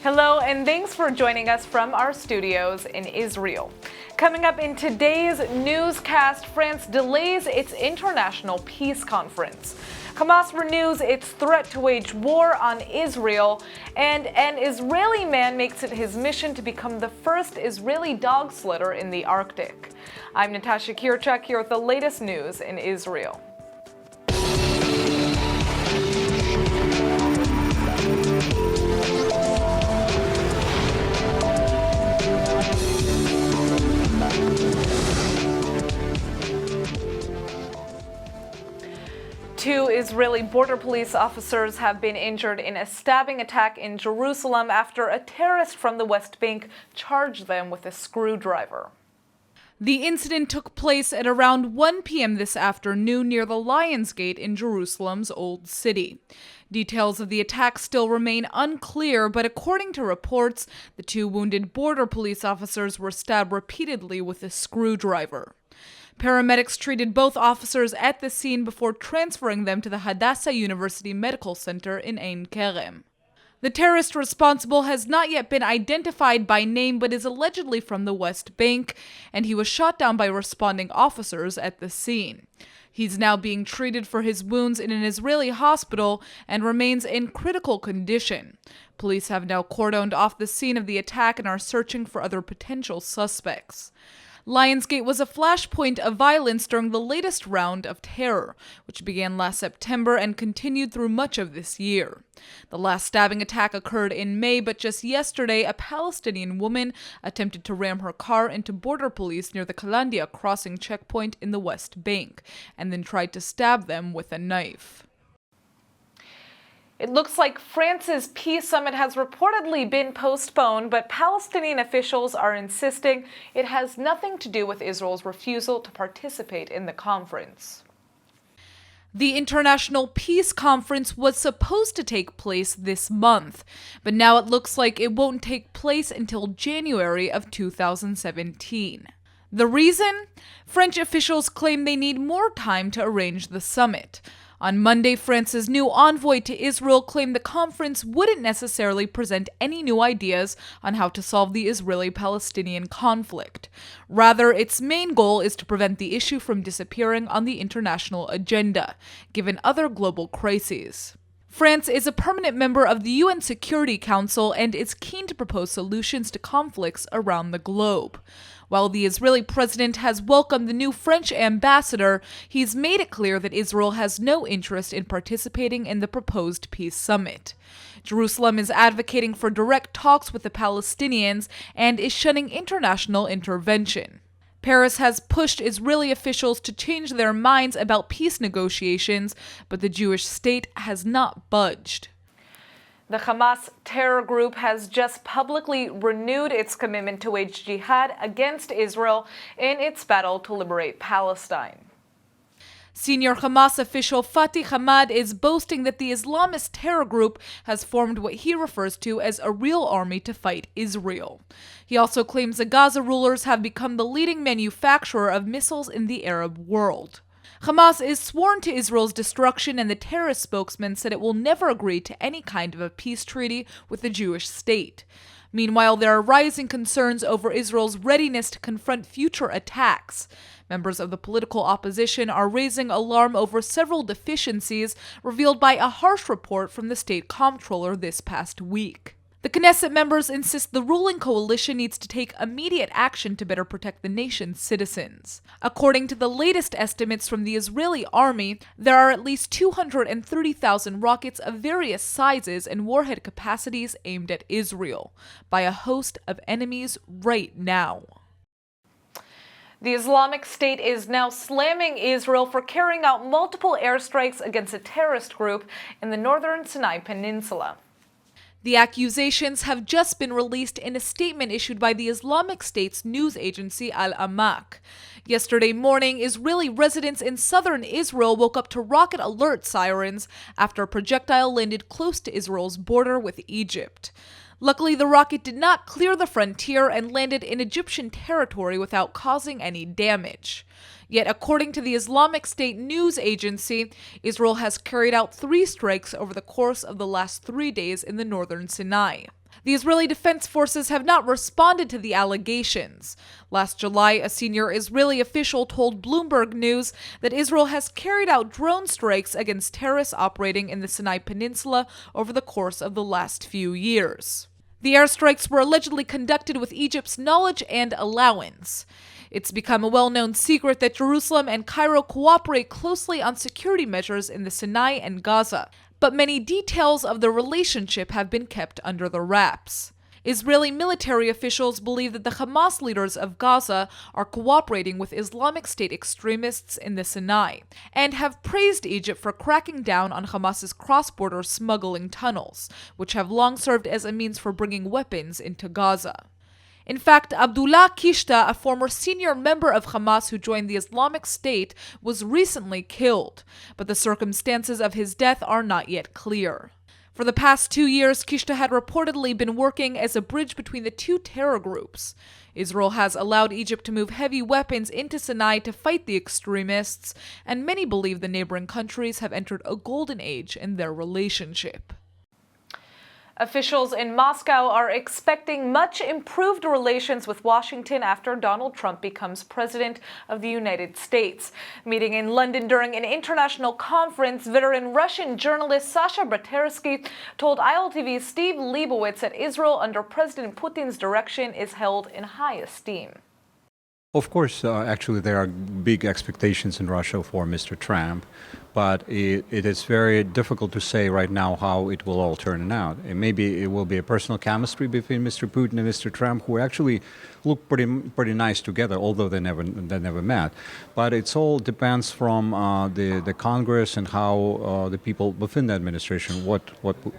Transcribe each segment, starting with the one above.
Hello, and thanks for joining us from our studios in Israel. Coming up in today's newscast, France delays its international peace conference. Hamas renews its threat to wage war on Israel, and an Israeli man makes it his mission to become the first Israeli dog sledder in the Arctic. I'm Natasha Kirchak here with the latest news in Israel. Two Israeli border police officers have been injured in a stabbing attack in Jerusalem after a terrorist from the West Bank charged them with a screwdriver. The incident took place at around 1 p.m. this afternoon near the Lions Gate in Jerusalem's Old City. Details of the attack still remain unclear, but according to reports, the two wounded border police officers were stabbed repeatedly with a screwdriver. Paramedics treated both officers at the scene before transferring them to the Hadassah University Medical Center in Ein Kerem. The terrorist responsible has not yet been identified by name but is allegedly from the West Bank, and he was shot down by responding officers at the scene. He's now being treated for his wounds in an Israeli hospital and remains in critical condition. Police have now cordoned off the scene of the attack and are searching for other potential suspects. Lionsgate was a flashpoint of violence during the latest round of terror, which began last September and continued through much of this year. The last stabbing attack occurred in May, but just yesterday, a Palestinian woman attempted to ram her car into border police near the Kalandia crossing checkpoint in the West Bank, and then tried to stab them with a knife. It looks like France's peace summit has reportedly been postponed, but Palestinian officials are insisting it has nothing to do with Israel's refusal to participate in the conference. The International Peace Conference was supposed to take place this month, but now it looks like it won't take place until January of 2017. The reason? French officials claim they need more time to arrange the summit. On Monday, France's new envoy to Israel claimed the conference wouldn't necessarily present any new ideas on how to solve the Israeli-Palestinian conflict. Rather, its main goal is to prevent the issue from disappearing on the international agenda, given other global crises. France is a permanent member of the UN Security Council and is keen to propose solutions to conflicts around the globe. While the Israeli president has welcomed the new French ambassador, he's made it clear that Israel has no interest in participating in the proposed peace summit. Jerusalem is advocating for direct talks with the Palestinians and is shunning international intervention. Paris has pushed Israeli officials to change their minds about peace negotiations, but the Jewish state has not budged. The Hamas terror group has just publicly renewed its commitment to wage jihad against Israel in its battle to liberate Palestine. Senior Hamas official Fatih Hamad is boasting that the Islamist terror group has formed what he refers to as a real army to fight Israel. He also claims the Gaza rulers have become the leading manufacturer of missiles in the Arab world. Hamas is sworn to Israel's destruction, and the terrorist spokesman said it will never agree to any kind of a peace treaty with the Jewish state. Meanwhile, there are rising concerns over Israel's readiness to confront future attacks. Members of the political opposition are raising alarm over several deficiencies revealed by a harsh report from the state comptroller this past week. The Knesset members insist the ruling coalition needs to take immediate action to better protect the nation's citizens. According to the latest estimates from the Israeli army, there are at least 230,000 rockets of various sizes and warhead capacities aimed at Israel by a host of enemies right now. The Islamic State is now slamming Israel for carrying out multiple airstrikes against a terrorist group in the northern Sinai Peninsula. The accusations have just been released in a statement issued by the Islamic State's news agency Al-Amaq. Yesterday morning, Israeli residents in southern Israel woke up to rocket alert sirens after a projectile landed close to Israel's border with Egypt. Luckily, the rocket did not clear the frontier and landed in Egyptian territory without causing any damage. Yet, according to the Islamic State news agency, Israel has carried out 3 strikes over the course of the last 3 days in the northern Sinai. The Israeli Defense Forces have not responded to the allegations. Last July, a senior Israeli official told Bloomberg News that Israel has carried out drone strikes against terrorists operating in the Sinai Peninsula over the course of the last few years. The airstrikes were allegedly conducted with Egypt's knowledge and allowance. It's become a well-known secret that Jerusalem and Cairo cooperate closely on security measures in the Sinai and Gaza, but many details of the relationship have been kept under the wraps. Israeli military officials believe that the Hamas leaders of Gaza are cooperating with Islamic State extremists in the Sinai, and have praised Egypt for cracking down on Hamas's cross-border smuggling tunnels, which have long served as a means for bringing weapons into Gaza. In fact, Abdullah Kishta, a former senior member of Hamas who joined the Islamic State, was recently killed, but the circumstances of his death are not yet clear. For the past 2 years, Kishta had reportedly been working as a bridge between the two terror groups. Israel has allowed Egypt to move heavy weapons into Sinai to fight the extremists, and many believe the neighboring countries have entered a golden age in their relationship. Officials in Moscow are expecting much improved relations with Washington after Donald Trump becomes president of the United States. Meeting in London during an international conference, veteran Russian journalist Sasha Bratersky told ILTV's Steve Leibowitz that Israel under President Putin's direction is held in high esteem. Of course, actually, there are big expectations in Russia for Mr. Trump, but it is very difficult to say right now how it will all turn out. And maybe it will be a personal chemistry between Mr. Putin and Mr. Trump, who actually look pretty nice together, although they never met. But it all depends from the Congress and how the people within the administration, what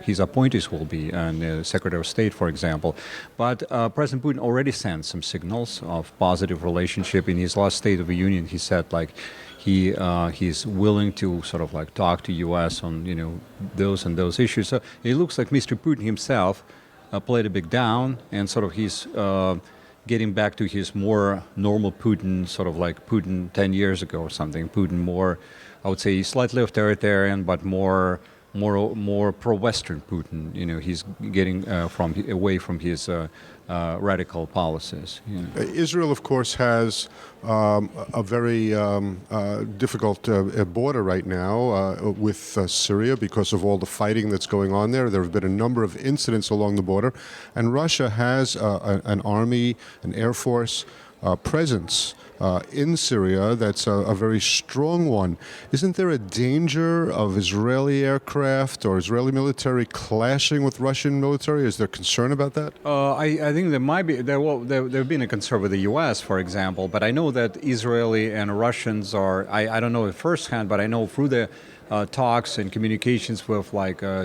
his appointees will be, and the Secretary of State, for example. But President Putin already sent some signals of positive relationship. In his last State of the Union, he said he's willing to sort of like talk to U.S. on those and those issues. So it looks like Mr. Putin himself played a bit down, and sort of he's getting back to his more normal Putin, sort of like Putin 10 years ago or something. Putin more, I would say, slightly authoritarian, but more pro-Western Putin. He's getting away from his radical policies. Israel, of course, has a very difficult border right now with Syria because of all the fighting that's going on there. There have been a number of incidents along the border, and Russia has an army, an air force presence in Syria that's a very strong one. Isn't there a danger of Israeli aircraft or Israeli military clashing with Russian military? Is there concern about that? I think there might be. There have been a concern with the U.S., for example, but I know that Israeli and Russians are, I don't know it firsthand, but I know through the talks and communications with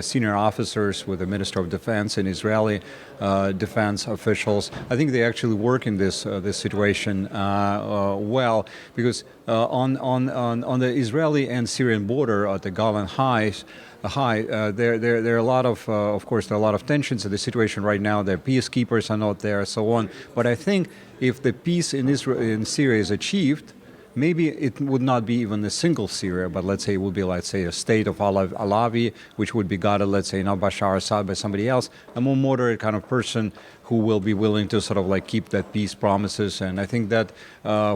senior officers, with the Minister of Defense and Israeli defense officials. I think they actually work in this situation well, because on the Israeli and Syrian border at the Golan Heights, there are a lot of course, there are a lot of tensions in the situation right now. The peacekeepers are not there, so on. But I think if the peace in Syria is achieved, maybe it would not be even a single Syria, but let's say it would be, let's say, a state of Alawi, which would be guided, let's say, not Bashar Assad, by somebody else, a more moderate kind of person who will be willing to sort of keep that peace promises. And I think that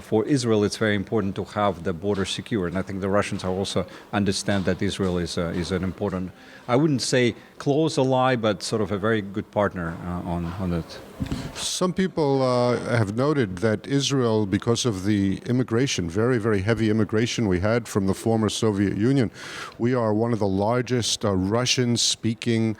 for Israel, it's very important to have the border secure. And I think the Russians also understand that Israel is an important, I wouldn't say close ally, but sort of a very good partner on that. Some people have noted that Israel, because of the immigration, very, very heavy immigration we had from the former Soviet Union, we are one of the largest Russian-speaking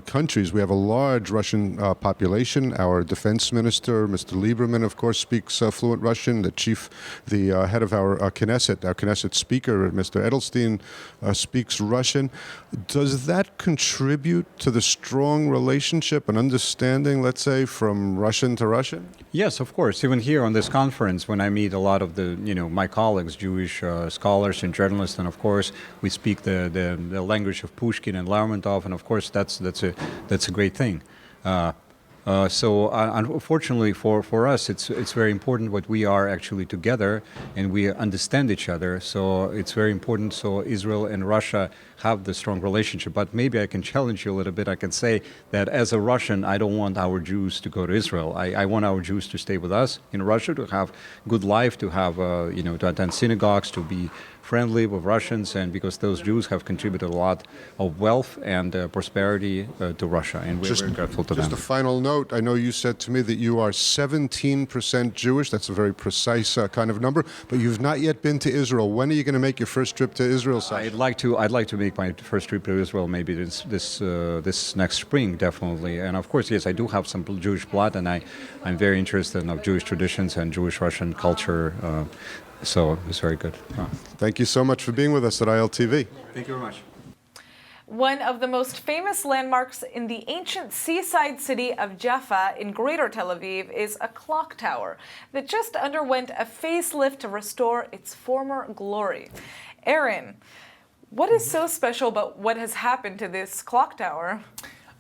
countries. We have a large Russian population. Our defense minister, Mr. Lieberman, of course, speaks fluent Russian. The head of our Knesset speaker, Mr. Edelstein, speaks Russian. Does that contribute to the strong relationship and understanding, let's say, from Russian to Russian? Yes, of course. Even here on this conference, when I meet a lot of my colleagues, Jewish scholars and journalists, and of course we speak the language of Pushkin and Lermontov, and of course that's a great thing. Unfortunately for us, it's very important that we are actually together and we understand each other. So it's very important. So Israel and Russia have the strong relationship. But maybe I can challenge you a little bit. I can say that as a Russian, I don't want our Jews to go to Israel. I want our Jews to stay with us in Russia, to have good life, to have to attend synagogues, to be friendly with Russians, and because those Jews have contributed a lot of wealth and prosperity to Russia, and we're very grateful to them. Just a final note, I know you said to me that you are 17% Jewish. That's a very precise kind of number, but you've not yet been to Israel. When are you going to make your first trip to Israel, Sasha? I'd like to make my first trip to Israel maybe this next spring, definitely. And of course, yes, I do have some Jewish blood, and I'm very interested in Jewish traditions and Jewish Russian culture. So it's very good. Thank you so much for being with us at ILTV. Thank you very much. One of the most famous landmarks in the ancient seaside city of Jaffa in Greater Tel Aviv is a clock tower that just underwent a facelift to restore its former glory. Aaron, what is so special about what has happened to this clock tower?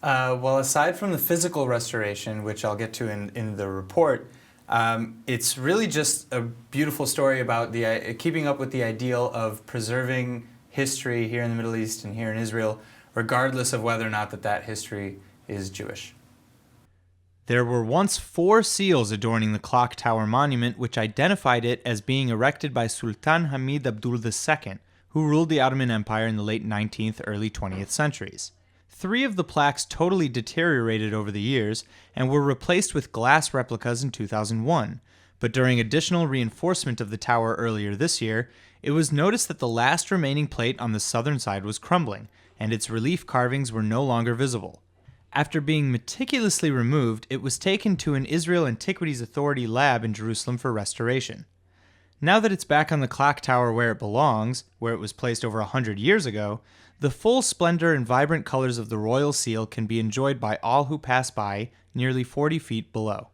Well, aside from the physical restoration, which I'll get to in the report, it's really just a beautiful story about keeping up with the ideal of preserving history here in the Middle East and here in Israel, regardless of whether or not that history is Jewish. There were once 4 seals adorning the clock tower monument, which identified it as being erected by Sultan Hamid Abdul II, who ruled the Ottoman Empire in the late 19th, early 20th centuries. 3 of the plaques totally deteriorated over the years and were replaced with glass replicas in 2001, but during additional reinforcement of the tower earlier this year, it was noticed that the last remaining plate on the southern side was crumbling, and its relief carvings were no longer visible. After being meticulously removed, it was taken to an Israel Antiquities Authority lab in Jerusalem for restoration. Now that it's back on the clock tower where it belongs, where it was placed over 100 years ago, the full splendor and vibrant colors of the royal seal can be enjoyed by all who pass by nearly 40 feet below.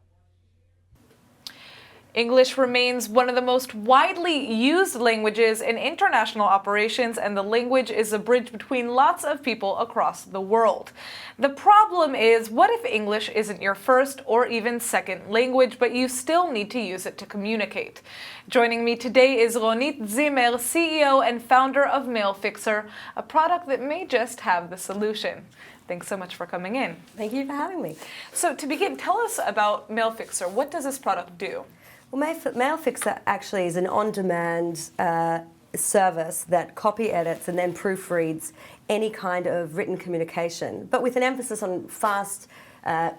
English remains one of the most widely used languages in international operations, and the language is a bridge between lots of people across the world. The problem is, what if English isn't your first or even second language, but you still need to use it to communicate? Joining me today is Ronit Zimmer, CEO and founder of MailFixer, a product that may just have the solution. Thanks so much for coming in. Thank you for having me. So to begin, tell us about MailFixer. What does this product do? Well, MailFixer actually is an on-demand service that copy edits and then proofreads any kind of written communication, but with an emphasis on fast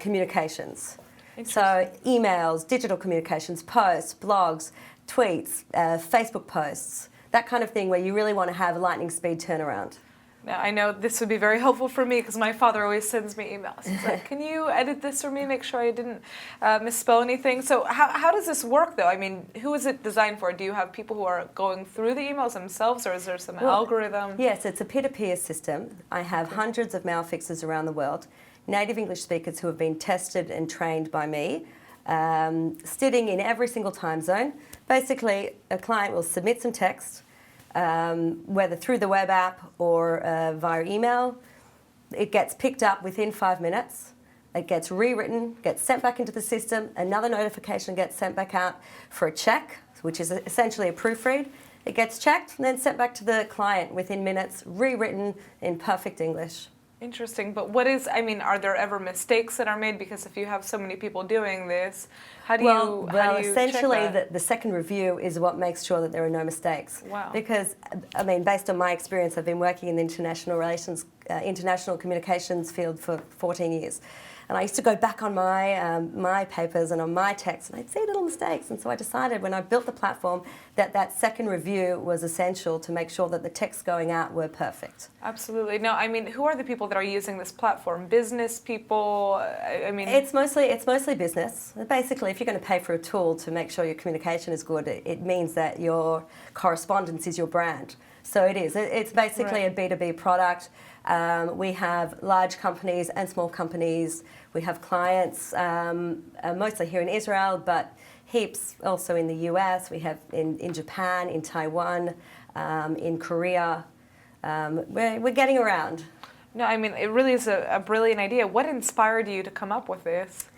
communications. So emails, digital communications, posts, blogs, tweets, Facebook posts, that kind of thing where you really want to have a lightning speed turnaround. Now, I know this would be very helpful for me because my father always sends me emails. He's like, can you edit this for me, make sure I didn't misspell anything? So how does this work, though? I mean, who is it designed for? Do you have people who are going through the emails themselves, or is there some algorithm? Yes, it's a peer-to-peer system. I have hundreds of mail fixers around the world, native English speakers who have been tested and trained by me, sitting in every single time zone. Basically, a client will submit some text, whether through the web app or via email. It gets picked up within 5 minutes. It gets rewritten, gets sent back into the system. Another notification gets sent back out for a check, which is essentially a proofread. It gets checked and then sent back to the client within minutes, rewritten in perfect English. Interesting, but are there ever mistakes that are made? Because if you have so many people doing this, how do you essentially check that? The second review is what makes sure that there are no mistakes. Wow. Because, based on my experience, I've been working in the international communications field for 14 years. And I used to go back on my papers and on my texts, and I'd see little mistakes. And so I decided when I built the platform that second review was essential to make sure that the texts going out were perfect. Absolutely. No, who are the people that are using this platform? Business people? It's mostly business. Basically, if you're going to pay for a tool to make sure your communication is good, it means that your correspondence is your brand. So it is. It's basically a B2B product. We have large companies and small companies. We have clients mostly here in Israel, but heaps also in the US. We have in Japan, in Taiwan, in Korea. We're getting around. No, it really is a brilliant idea. What inspired you to come up with this?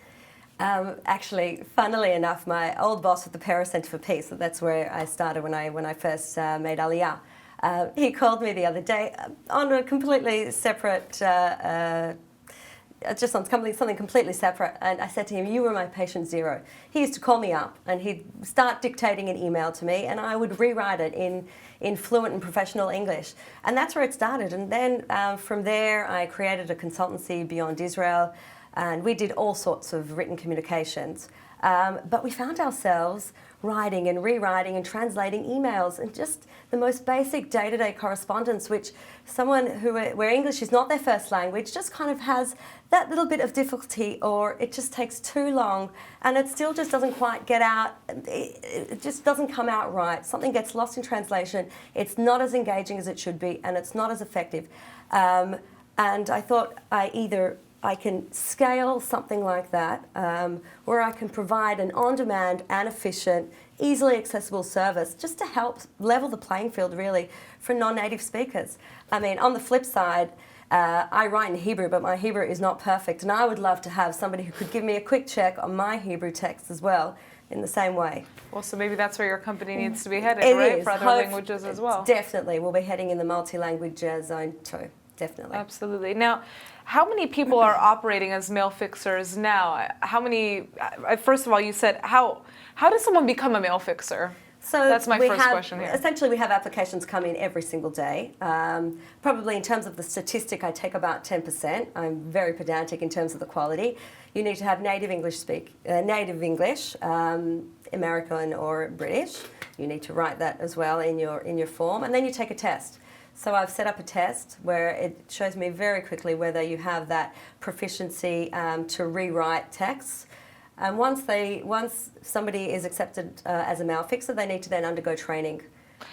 Actually, funnily enough, my old boss at the Paris Centre for Peace, so that's where I started when I first made Aliyah, he called me the other day on a completely separate, just on something completely separate, and I said to him, "You were my patient zero." He used to call me up and he'd start dictating an email to me, and I would rewrite it in fluent and professional English. And that's where it started. And then from there, I created a consultancy beyond Israel, and we did all sorts of written communications. But we found ourselves writing and rewriting and translating emails and just the most basic day-to-day correspondence, which someone where English is not their first language just kind of has that little bit of difficulty, or it just takes too long and it still just doesn't quite get out. It just doesn't come out right. Something gets lost in translation. It's not as engaging as it should be, and it's not as effective. And I thought I can scale something like that, where I can provide an on-demand and efficient, easily accessible service just to help level the playing field, really, for non-native speakers. I mean, on the flip side, I write in Hebrew, but my Hebrew is not perfect, and I would love to have somebody who could give me a quick check on my Hebrew text as well, in the same way. Well, so maybe that's where your company needs to be headed, It right? is. For other languages as well. Definitely. We'll be heading in the multi-language zone too. Definitely. Absolutely. Now, how many people are operating as mail fixers now? How many? First of all, you said how does someone become a mail fixer? So that's my first question here. Essentially, we have applications come in every single day. Probably in terms of the statistic, I take about 10%. I'm very pedantic in terms of the quality. You need to have native English, American or British. You need to write that as well in your form, and then you take a test. So I've set up a test where it shows me very quickly whether you have that proficiency to rewrite texts. And once somebody is accepted as a mail fixer, they need to then undergo training.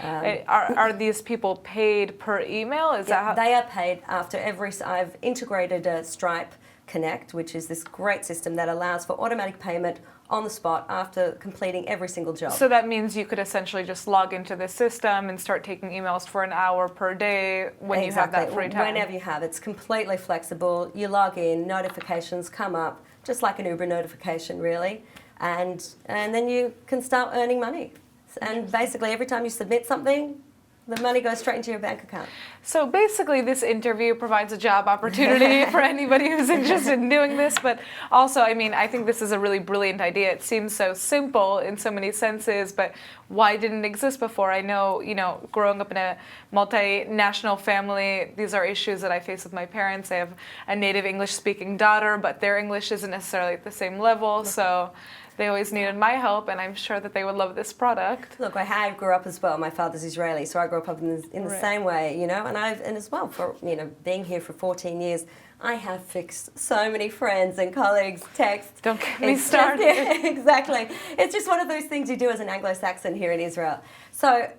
Are these people paid per email? Is that how? They are paid after every. I've integrated a Stripe Connect, which is this great system that allows for automatic payment on the spot after completing every single job. So that means you could essentially just log into the system and start taking emails for an hour per day when you have that free time. Whenever you have. It's completely flexible. You log in, notifications come up, just like an Uber notification, really. And then you can start earning money. And basically every time you submit something, the money goes straight into your bank account. So basically this interview provides a job opportunity for anybody who's interested in doing this, but also, I mean, I think this is a really brilliant idea. It seems so simple in so many senses, but why didn't it exist before? I know, growing up in a multinational family, these are issues that I face with my parents. I have a native English-speaking daughter, but their English isn't necessarily at the same level, so they always needed my help, and I'm sure that they would love this product. Look, I grew up as well. My father's Israeli, so I grew up in the same way, and as well for being here for 14 years, I have fixed so many friends and colleagues, texts. Don't get me started. Exactly. It's just one of those things you do as an Anglo-Saxon here in Israel. So,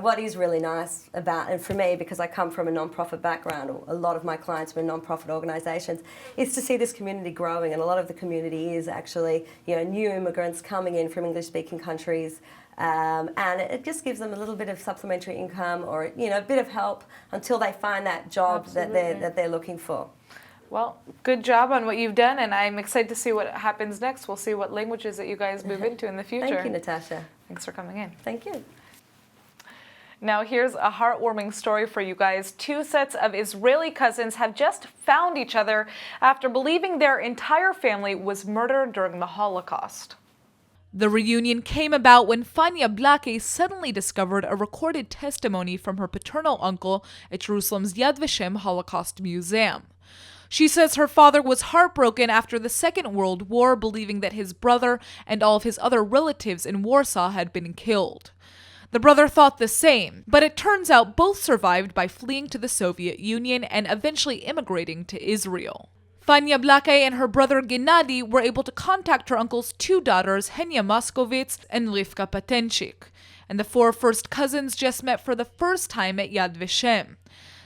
what is really nice about, and for me, because I come from a non-profit background, or a lot of my clients were non-profit organisations, is to see this community growing, and a lot of the community is actually, new immigrants coming in from English-speaking countries, and it just gives them a little bit of supplementary income, or a bit of help until they find that job that they're looking for. Well, good job on what you've done, and I'm excited to see what happens next. We'll see what languages that you guys move into in the future. Thank you, Natasha. Thanks for coming in. Thank you. Now here's a heartwarming story for you guys. Two sets of Israeli cousins have just found each other after believing their entire family was murdered during the Holocaust. The reunion came about when Fania Blake suddenly discovered a recorded testimony from her paternal uncle at Jerusalem's Yad Vashem Holocaust Museum. She says her father was heartbroken after the Second World War, believing that his brother and all of his other relatives in Warsaw had been killed. The brother thought the same, but it turns out both survived by fleeing to the Soviet Union and eventually immigrating to Israel. Fania Blake and her brother Gennady were able to contact her uncle's two daughters, Henya Moskovitz and Rivka Patenchik, and the four first cousins just met for the first time at Yad Vashem.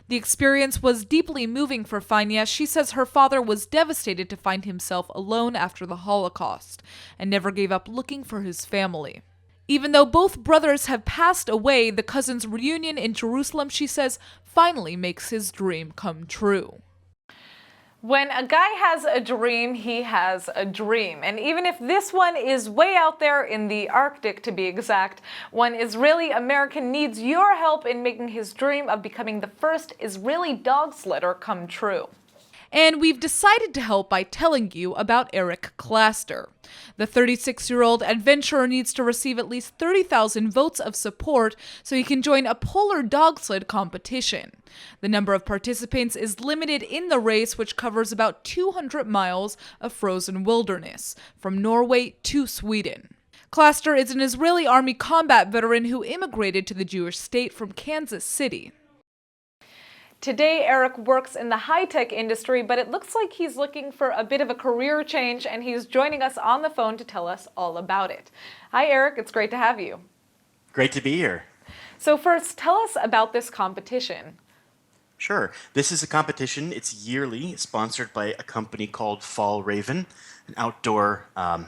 The experience was deeply moving for Fania. She says her father was devastated to find himself alone after the Holocaust and never gave up looking for his family. Even though both brothers have passed away, the cousins' reunion in Jerusalem, she says, finally makes his dream come true. When a guy has a dream, he has a dream. And even if this one is way out there in the Arctic, to be exact, one Israeli American needs your help in making his dream of becoming the first Israeli dog sledder come true. And we've decided to help by telling you about Eric Claster. The 36-year-old adventurer needs to receive at least 30,000 votes of support so he can join a polar dog sled competition. The number of participants is limited in the race, which covers about 200 miles of frozen wilderness, from Norway to Sweden. Claster is an Israeli Army combat veteran who immigrated to the Jewish state from Kansas City. Today, Eric works in the high-tech industry, but it looks like he's looking for a bit of a career change, and he's joining us on the phone to tell us all about it. Hi, Eric. It's great to have you. Great to be here. So first, tell us about this competition. Sure. This is a competition. It's yearly, sponsored by a company called Fall Raven, an outdoor I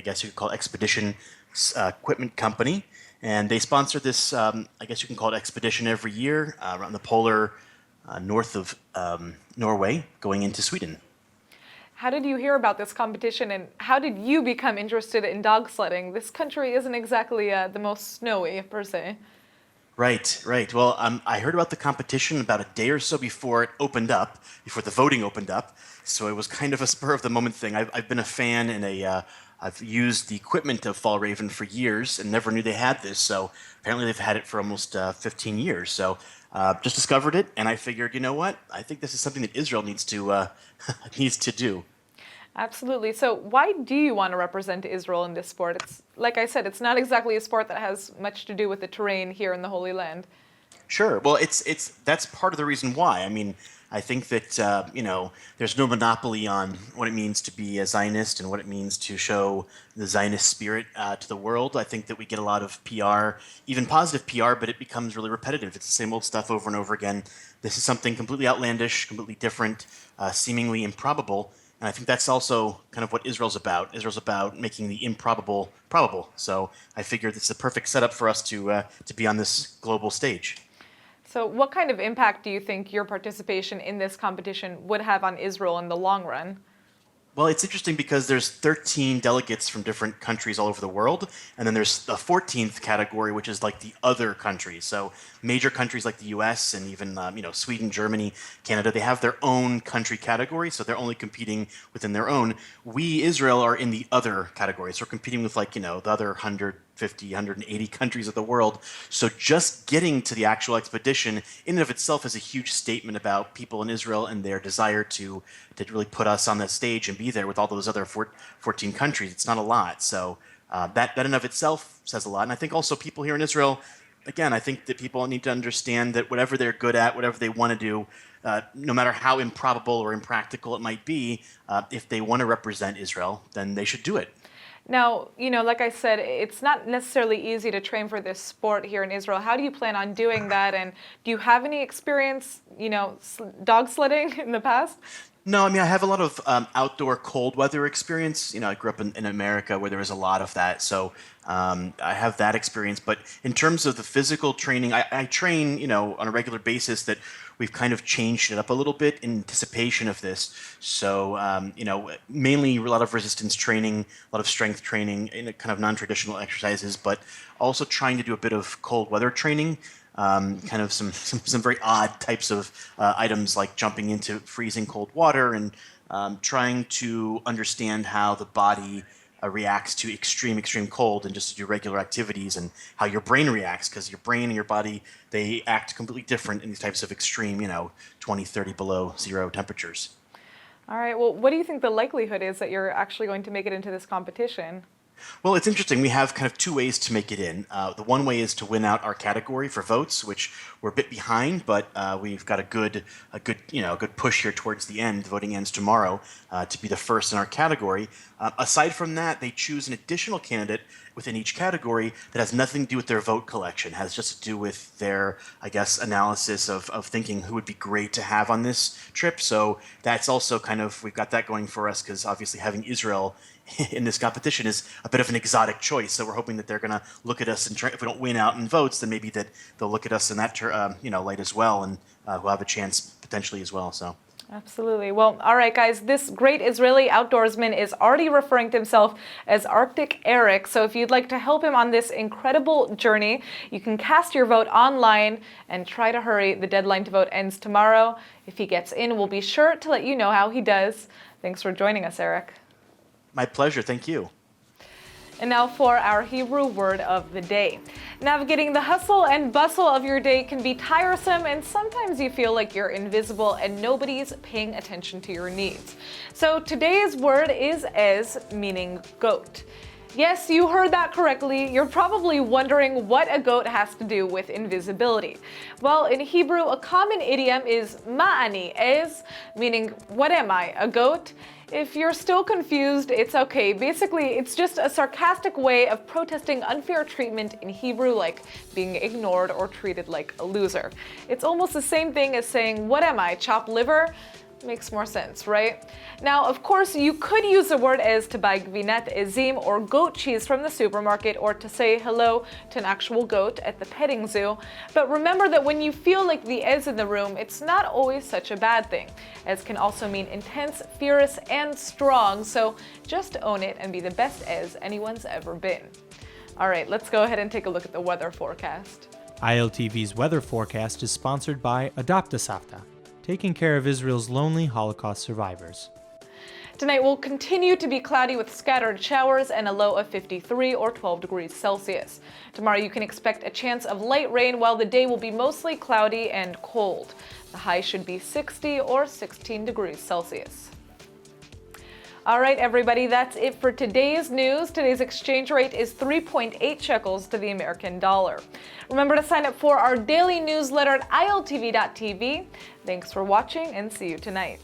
guess you could call it expedition equipment company. And they sponsor this, I guess you can call it expedition every year around the polar north of Norway, going into Sweden. How did you hear about this competition, and how did you become interested in dog sledding? This country isn't exactly the most snowy, per se. Right. Well, I heard about the competition about a day or so before it opened up, before the voting opened up. So it was kind of a spur of the moment thing. I've been a fan and I've used the equipment of Fall Raven for years and never knew they had this. So apparently they've had it for almost 15 years. So just discovered it, and I figured, you know what? I think this is something that Israel needs to needs to do. Absolutely. So why do you want to represent Israel in this sport? It's, like I said, it's not exactly a sport that has much to do with the terrain here in the Holy Land. Sure. Well, that's part of the reason why. I mean, I think that there's no monopoly on what it means to be a Zionist and what it means to show the Zionist spirit to the world. I think that we get a lot of PR, even positive PR, but it becomes really repetitive. It's the same old stuff over and over again. This is something completely outlandish, completely different, seemingly improbable. And I think that's also kind of what Israel's about. Israel's about making the improbable probable. So I figured it's the perfect setup for us to be on this global stage. So what kind of impact do you think your participation in this competition would have on Israel in the long run? Well, it's interesting because there's 13 delegates from different countries all over the world, and then there's the 14th category, which is like the other countries. So major countries like the U.S. and even Sweden, Germany, Canada, they have their own country category, so they're only competing within their own. We, Israel, are in the other category, so we're competing with the other 150, 180 countries of the world. So just getting to the actual expedition in and of itself is a huge statement about people in Israel and their desire to really put us on that stage and be there with all those other 14 countries. It's not a lot. So that in and of itself says a lot. And I think also people here in Israel, again, I think that people need to understand that whatever they're good at, whatever they want to do, no matter how improbable or impractical it might be, if they want to represent Israel, then they should do it. Now, like I said, it's not necessarily easy to train for this sport here in Israel. How do you plan on doing that? And do you have any experience, dog sledding in the past? No, I mean, I have a lot of outdoor cold weather experience. I grew up in America where there was a lot of that. So I have that experience. But in terms of the physical training, I train, on a regular basis that we've kind of changed it up a little bit in anticipation of this. So, mainly a lot of resistance training, a lot of strength training in a kind of non-traditional exercises, but also trying to do a bit of cold weather training. Kind of some very odd types of items like jumping into freezing cold water and trying to understand how the body reacts to extreme cold and just to do regular activities, and how your brain reacts, because your brain and your body, they act completely different in these types of extreme 20, 30 below zero temperatures. All right. Well, what do you think the likelihood is that you're actually going to make it into this competition? Well, it's interesting. We have kind of two ways to make it in. The one way is to win out our category for votes, which we're a bit behind, but we've got a good push here towards the end. The voting ends tomorrow to be the first in our category. Aside from that, they choose an additional candidate within each category that has nothing to do with their vote collection, has just to do with their, I guess, analysis of thinking who would be great to have on this trip. So that's also kind of, we've got that going for us, because obviously having Israel in this competition is a bit of an exotic choice. So we're hoping that they're going to look at us and try, if we don't win out in votes, then maybe that they'll look at us in that light as well, and we'll have a chance potentially as well. So. Absolutely. Well, all right, guys, this great Israeli outdoorsman is already referring to himself as Arctic Eric. So if you'd like to help him on this incredible journey, you can cast your vote online and try to hurry. The deadline to vote ends tomorrow. If he gets in, we'll be sure to let you know how he does. Thanks for joining us, Eric. My pleasure. Thank you. And now for our Hebrew word of the day. Navigating the hustle and bustle of your day can be tiresome, and sometimes you feel like you're invisible and nobody's paying attention to your needs. So today's word is ez, meaning goat. Yes, you heard that correctly. You're probably wondering what a goat has to do with invisibility. Well, in Hebrew, a common idiom is ma'ani, ez, meaning what am I, a goat? If you're still confused, it's okay. Basically, it's just a sarcastic way of protesting unfair treatment in Hebrew, like being ignored or treated like a loser. It's almost the same thing as saying, what am I, chopped liver? Makes more sense, right? Now, of course, you could use the word ez to buy gvinat ezim or goat cheese from the supermarket, or to say hello to an actual goat at the petting zoo. But remember that when you feel like the ez in the room, it's not always such a bad thing. Ez can also mean intense, fierce, and strong, so just own it and be the best ez anyone's ever been. All right, let's go ahead and take a look at the weather forecast. ILTV's weather forecast is sponsored by Adopt a Savta, taking care of Israel's lonely Holocaust survivors. Tonight will continue to be cloudy with scattered showers and a low of 53 or 12 degrees Celsius. Tomorrow you can expect a chance of light rain, while the day will be mostly cloudy and cold. The high should be 60 or 16 degrees Celsius. All right, everybody, that's it for today's news. Today's exchange rate is 3.8 shekels to the American dollar. Remember to sign up for our daily newsletter at iltv.tv. Thanks for watching, and see you tonight.